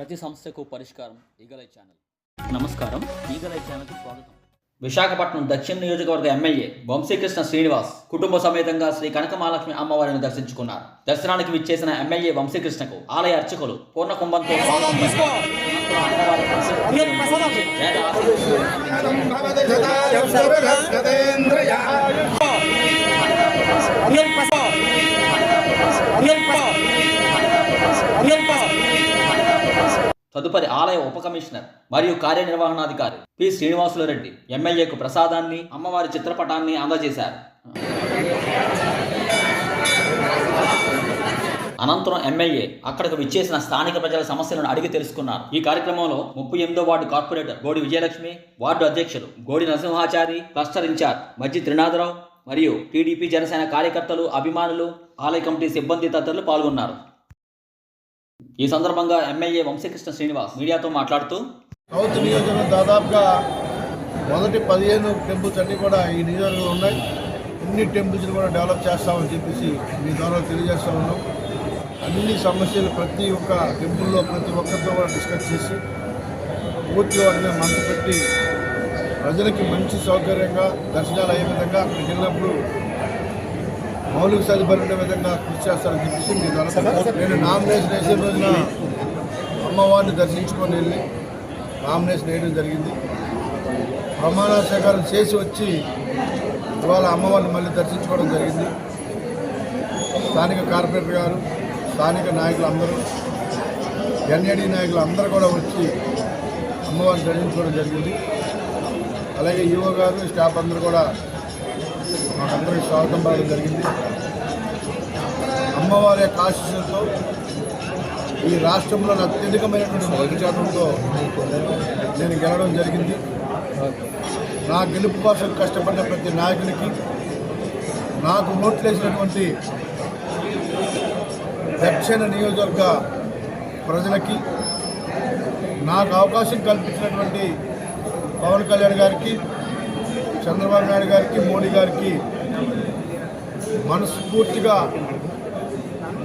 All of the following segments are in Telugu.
ప్రతి సమస్యకు పరిష్కారం ఈగలై ఛానల్. నమస్కారం, ఈగలై ఛానల్కి స్వాగతం. విశాఖపట్నం దక్షిణ నియోజకవర్గ ఎమ్మెల్యే వంశీకృష్ణ శ్రీనివాస్ కుటుంబ సమేతంగా శ్రీ కనకమహాలక్ష్మి అమ్మవారిని దర్శించుకున్నారు. దర్శనానికి విచ్చేసిన ఎమ్మెల్యే వంశీకృష్ణకు ఆలయ అర్చకులు పూర్ణ కుంభంతో తదుపరి ఆలయ ఉప కమిషనర్ మరియు కార్యనిర్వహణాధికారి పి శ్రీనివాసులు రెడ్డి ఎమ్మెల్యేకు ప్రసాదాన్ని, అమ్మవారి చిత్రపటాన్ని అందజేశారు. అనంతరం ఎమ్మెల్యే అక్కడకు విచ్చేసిన స్థానిక ప్రజల సమస్యలను అడిగి తెలుసుకున్నారు. ఈ కార్యక్రమంలో 38వ వార్డు కార్పొరేటర్ గోడి విజయలక్ష్మి, వార్డు అధ్యక్షులు గోడి నరసింహాచారి, క్లస్టర్ ఇన్ఛార్జ్ మజ్జి త్రినాథరావు మరియు టీడీపీ జనసేన కార్యకర్తలు, అభిమానులు, ఆలయ కమిటీ సిబ్బంది తదితరులు పాల్గొన్నారు. ఈ సందర్భంగా ఎమ్మెల్యే వంశీకృష్ణ శ్రీనివాస్ మీడియాతో మాట్లాడుతూ, సౌత్ నియోజకవర్గం దాదాపుగా మొదటి 15 టెంపుల్స్ అన్నీ కూడా ఈ నియోజకవర్గంలో ఉన్నాయి. అన్ని టెంపుల్స్ని కూడా డెవలప్ చేస్తామని చెప్పేసి మీ ద్వారా తెలియజేస్తూ ఉన్నాం. అన్ని సమస్యలు ప్రతి ఒక్క టెంపుల్లో ప్రతి ఒక్కరితో కూడా డిస్కస్ చేసి పూర్తిగా వాటిని మనసు పెట్టి ప్రజలకి మంచి సౌకర్యంగా దర్శనాలు అయ్యే విధంగా అక్కడికి వెళ్ళినప్పుడు మౌలిక సదుపాయాలు ఉండే విధంగా కృషి చేస్తారని చెప్పేసి మీ ద్వారా నేను నామినేషన్ వేసే రోజున అమ్మవారిని దర్శించుకొని వెళ్ళి నామినేషన్ వేయడం జరిగింది. ప్రమాణ స్వీకారం చేసి వచ్చి ఇవాళ అమ్మవారిని మళ్ళీ దర్శించుకోవడం జరిగింది. స్థానిక కార్పొరేటర్ గారు, స్థానిక నాయకులు అందరూ, ఎన్ఏడి నాయకులు అందరూ కూడా వచ్చి అమ్మవారిని దర్శించుకోవడం జరిగింది. అలాగే ఈవో గారు, స్టాఫ్ అందరూ కూడా మాకందరికీ స్వాగతం పడడం జరిగింది. అమ్మవారి యొక్క ఆశీస్సులతో ఈ రాష్ట్రంలో అత్యధికమైనటువంటి ఓటు శాతంతో నేను గెలవడం జరిగింది. నా గెలుపు కోసం కష్టపడిన ప్రతి నాయకునికి, నాకు ఓట్లేసినటువంటి దక్షిణ నియోజకవర్గ ప్రజలకి, నాకు అవకాశం కల్పించినటువంటి పవన్ కళ్యాణ్ గారికి, చంద్రబాబు నాయుడు గారికి, మోడీ గారికి మనస్ఫూర్తిగా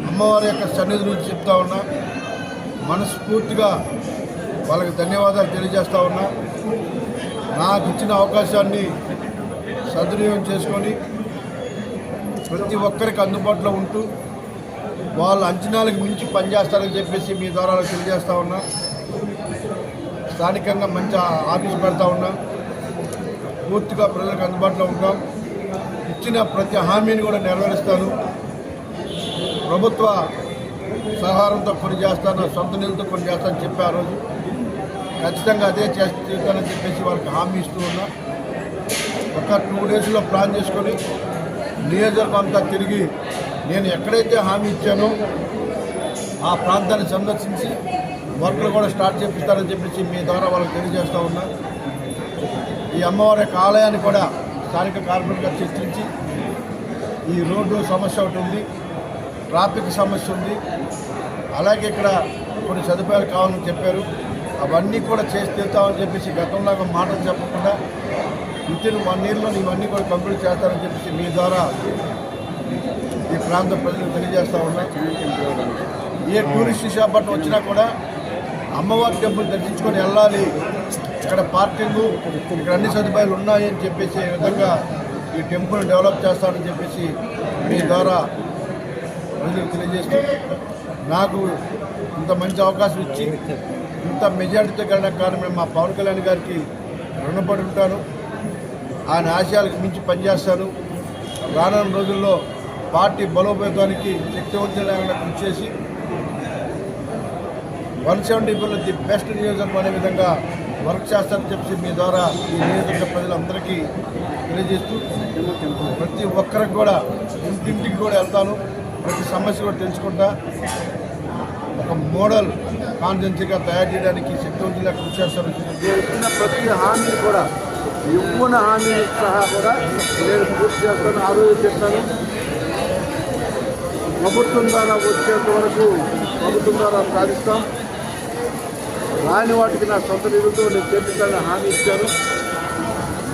అమ్మవారి యొక్క సన్నిధి నుంచి చెప్తా ఉన్నా. మనస్ఫూర్తిగా వాళ్ళకి ధన్యవాదాలు తెలియజేస్తూ ఉన్నా. నాకు ఇచ్చిన అవకాశాన్ని సద్వినియోగం చేసుకొని ప్రతి ఒక్కరికి అందుబాటులో ఉంటూ వాళ్ళ అంచనాలకు మించి పనిచేస్తారని చెప్పేసి మీ ద్వారా తెలియజేస్తూ ఉన్నా. స్థానికంగా మంచి ఆఫీస్ పెడతా ఉన్నా. పూర్తిగా ప్రజలకు అందుబాటులో ఉంటాం. ఇచ్చిన ప్రతి హామీని కూడా నెరవేరుస్తాను. ప్రభుత్వ సహకారంతో కొన్ని చేస్తాను, సొంత నిధులతో కొన్ని చేస్తానని చెప్పి ఆ రోజు ఖచ్చితంగా అదే చేస్తానని చెప్పేసి వాళ్ళకి హామీ ఇస్తూ ఉన్నా. ఒక 2 డేస్లో ప్లాన్ చేసుకొని నియోజకవర్గం అంతా తిరిగి నేను ఎక్కడైతే హామీ ఇచ్చానో ఆ ప్రాంతాన్ని సందర్శించి వర్క్లు కూడా స్టార్ట్ చేపిస్తానని చెప్పేసి మీ ద్వారా వాళ్ళకి తెలియజేస్తూ ఉన్నా. ఈ అమ్మవారి యొక్క ఆలయాన్ని కూడా స్థానిక కార్పొరేట్గా చర్చించి ఈ రోడ్డు సమస్య ఒకటి ఉంది, ట్రాఫిక్ సమస్య ఉంది, అలాగే ఇక్కడ కొన్ని సదుపాయాలు కావాలని చెప్పారు. అవన్నీ కూడా చేసి తీరుతామని చెప్పేసి గతంలాగా మాటలు చెప్పకుండా వితిన్ 1 ఇయర్లో ఇవన్నీ కూడా కంప్లీట్ చేస్తారని చెప్పేసి మీ ద్వారా ఈ ప్రాంత ప్రజలకు తెలియజేస్తూ ఉన్నా. ఏ టూరిస్ట్ విశాఖపట్నం వచ్చినా కూడా అమ్మవారి టెంపుల్ దర్శించుకొని వెళ్ళాలి, ఇక్కడ పార్కింగ్, ఇక్కడ అన్ని సదుపాయాలు ఉన్నాయని చెప్పేసి విధంగా ఈ టెంపుల్ డెవలప్ చేస్తానని చెప్పేసి మీ ద్వారా ప్రజలకు తెలియజేస్తూ, నాకు ఇంత మంచి అవకాశం ఇచ్చి ఇంత మెజార్టీతో వెళ్ళడానికి కారణం మా పవన్ కళ్యాణ్ గారికి రుణపడి ఉంటాను. ఆయన ఆశయాలకు మించి పనిచేస్తాను. రానున్న రోజుల్లో పార్టీ బలోపేతానికి శక్తివంతంగా కృషి చేసి 170 ది బెస్ట్ నియోజకవర్గం అనే విధంగా వర్క్ చేస్తారని చెప్పి మీ ద్వారా ఈ నియోజకవర్గ ప్రజలందరికీ తెలియజేస్తూ, ప్రతి ఒక్కరికి కూడా ఇంటింటికి కూడా వెళ్తాను, ప్రతి సమస్య కూడా తెలుసుకుంటా ఒక మోడల్ కాన్స్టిట్యున్సీగా తయారు చేయడానికి శక్తివంతంగా కృషి చేస్తారని చెప్పిన ప్రతి హామీ కూడా ఇవ్వని హామీ సహా కూడా నేను పూర్తి చేస్తాను. ఆ రోజు చెప్తాను. ప్రభుత్వం ద్వారా వచ్చేంత వరకు ప్రభుత్వం ద్వారా సాధిస్తాం. రాని వాటికి నా సొంత నిధులతో నేను చేపిస్తానని హామీ ఇచ్చాను.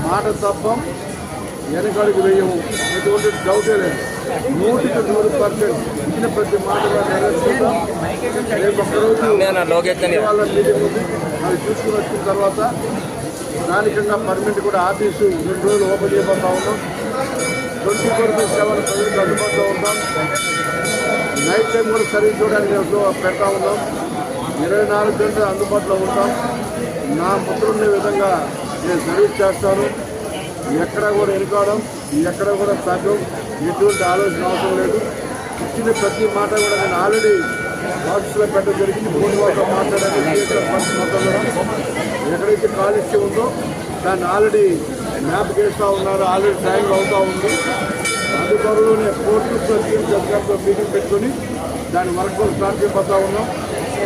మాట తప్పం, వెనకాడికి వేయము ఎటువంటి డౌటే లేదు. 100% ఇచ్చిన ప్రతి మాట నెరవేర్చుకుంటాం. రేపు ఒక్కరోజు వాళ్ళ మీటింగ్ ఉంది, అది చూసుకుని వచ్చిన తర్వాత స్థానికంగా పర్మనెంట్ కూడా ఆఫీసు 2 రోజులు ఓపెన్ చేయబోతా ఉన్నాం. 24/7 ప్రజలకు అందుబాటులో ఉంటాం. నైట్ టైం కూడా సర్వీస్ చూడడానికి పెడతా ఉన్నాం. 24 గంటలు అందుబాటులో ఉంటాం. నా ముద్రుండే విధంగా నేను సర్వీస్ చేస్తాను. ఎక్కడ కూడా వెనుకోవడం, ఎక్కడ కూడా తగ్గం, ఎటువంటి ఆలోచన అవసరం లేదు. ఇచ్చిన ప్రతి మాట కూడా నేను ఆల్రెడీ ఆఫీస్లో పెట్టడం జరిగింది. ఫోన్ వాళ్ళతో మాట్లాడాలి. మొత్తంలో ఎక్కడైతే కాలుష్యం ఉందో దాన్ని ఆల్రెడీ మ్యాప్ చేస్తూ ఉన్నారు. ఆల్రెడీ డ్రాయింగ్ అవుతూ ఉంది. అతి త్వరలోనే కోర్టు జడ్జితో మీటింగ్ పెట్టుకొని దాని వర్క్ కూడా స్టార్ట్ చేయబోతా ఉన్నాం.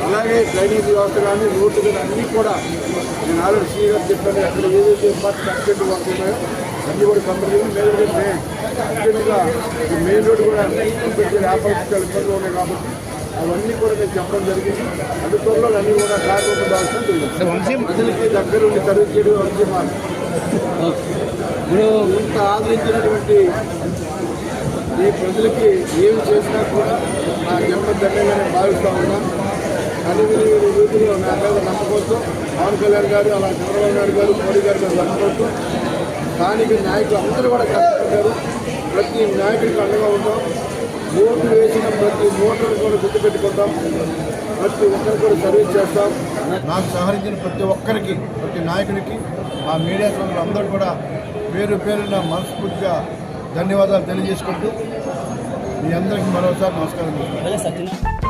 అలాగే డ్రైనేజ్ వ్యవస్థ కానీ రోడ్లు కానీ అన్నీ కూడా నేను ఆల్రెడీ సీగా చెప్పాను. అక్కడ ఏదైతే కన్స్ట్రక్ట్ వర్క్ ఉన్నాయో అన్నీ కూడా కంప్లీట్ మేలుగా ముఖ్యంగా ఈ మెయిన్ రోడ్డు కూడా పెట్టే వ్యాపారస్తులు ఇబ్బందులు ఉన్నాయి కాబట్టి అవన్నీ కూడా నేను చెప్పడం జరిగింది. అతి త్వరలో అన్నీ కూడా కార్యక్రమం ప్రజలకి దగ్గర ఉండి సర్వీస్ చేయడం వంశీ ఇంత ఆదరించినటువంటి ఈ ప్రజలకి ఏమి చేసినా కూడా నా జన్మ ధన్యంగా నేను భావిస్తూ ఉన్నాను. అన్ని రీతిలో నా మీద నమ్మకంతో పవన్ కళ్యాణ్ గారు, అలా చంద్రబాబు నాయుడు గారు, మోడీ గారు మీద నమ్మకంతో స్థానిక నాయకులు అందరూ కూడా కష్టపడ్డారు. ప్రతి నాయకుడికి అండగా ఉంటాం. ఓట్లు వేసిన ప్రతి ఓట్లను కూడా గుర్తుపెట్టుకుంటాం. ప్రతి ఒక్కరికి కూడా సర్వీస్ చేస్తాం. నాకు సహకరించిన ప్రతి ఒక్కరికి, ప్రతి నాయకుడికి, మా మీడియా సోదరులు అందరూ కూడా పేరు పేరున మనస్ఫూర్తిగా ధన్యవాదాలు తెలియజేసుకుంటూ మీ అందరికీ మరోసారి నమస్కారం.